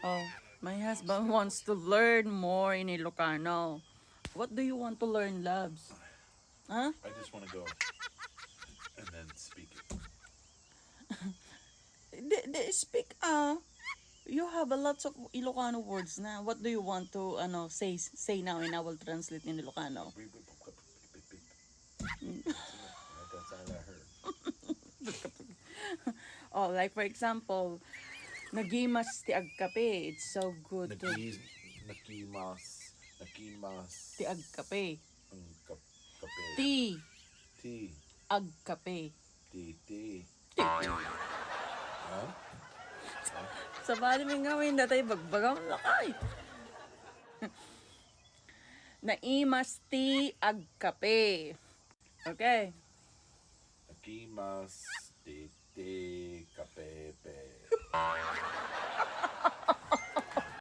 Oh, my husband wants to learn more in Ilocano. What do you want to learn, loves? Huh? I just want to go and then speak it. Speak, you have a lots of Ilocano words now. What do you want to, say now and I will translate in Ilocano? That's all I heard. Oh, like for example, nagimas ti agkape. It's so good to Nakimas. Nakimas. ti agkape. Ang kape. Ti Tea. agkape. Tea. Ti. Huh? Sa bali may gawin na tayo bagbagaw lakay. Naimas ti agkape. Okay. Nakimas. Titi. Kapepe.